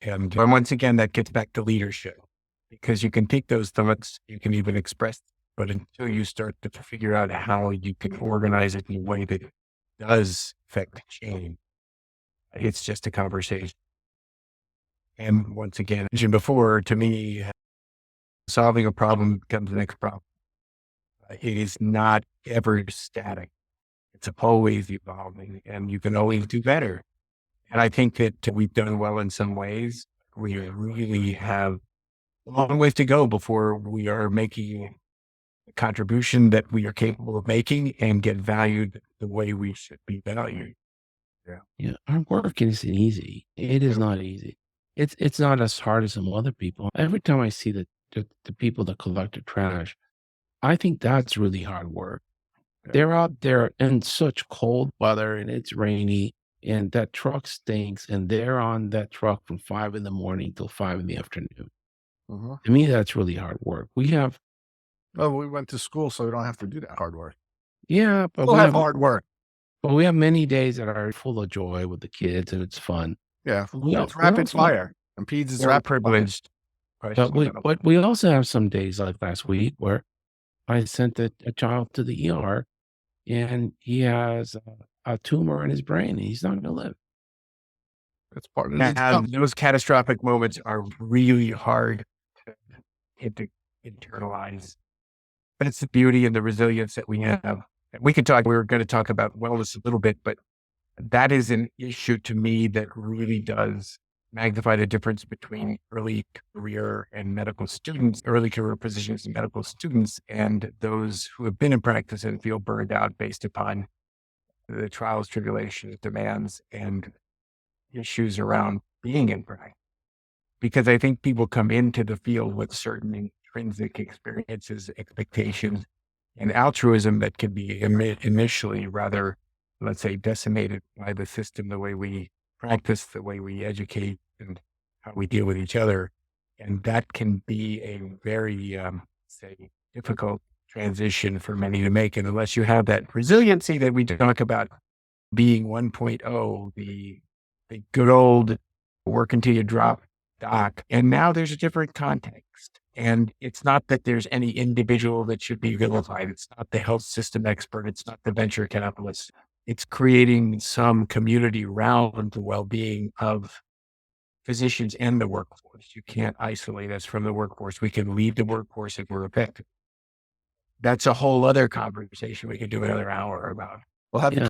And once again, that gets back to leadership because you can take those thoughts, you can even express, but until you start to figure out how you can organize it in a way that does affect change, it's just a conversation. And once again, as mentioned before, to me, solving a problem becomes the next problem. It is not ever static. It's always evolving and you can always do better. And I think that we've done well in some ways. We really have a long ways to go before we are making a contribution that we are capable of making and get valued the way we should be valued. Yeah. Yeah, our work isn't easy. It is not easy. It's not as hard as some other people. Every time I see the people that collect the trash, I think that's really hard work. Yeah. They're out there in such cold weather and it's rainy and that truck stinks and they're on that truck from 5 in the morning till 5 in the afternoon. Mhm. To me, that's really hard work. We have, Well, we went to school, so we don't have to do that hard work. yeah, but We'll have hard work. we have many days that are full of joy with the kids and it's fun. Yeah. We, It's we rapid also, fire. And PEDS is We're rapid privileged. but we also have some days like last week where I sent a child to the ER and he has a tumor in his brain and he's not going to live. It's part of And those catastrophic moments are really hard to internalize. That's the beauty and the resilience that we have. We could talk, we were going to talk about wellness a little bit, but that is an issue to me that really does magnify the difference between early career and medical students, early career physicians and medical students, and those who have been in practice and feel burned out based upon the trials, tribulations, demands, and issues around being in practice. Because I think people come into the field with certain intrinsic experiences, expectations, and altruism that can be initially rather, let's say, decimated by the system, the way we practice, the way we educate, and how we deal with each other. And that can be a very, say, difficult transition for many to make. And unless you have that resiliency that we talk about being 1.0, the good old work until you drop doc. And now there's a different context. And it's not that there's any individual that should be vilified. It's not the health system expert. It's not the venture capitalist. It's creating some community around the well-being of physicians and the workforce. You can't isolate us from the workforce. We can leave the workforce if we're effective. That's a whole other conversation we could do another hour about. We'll have Yeah.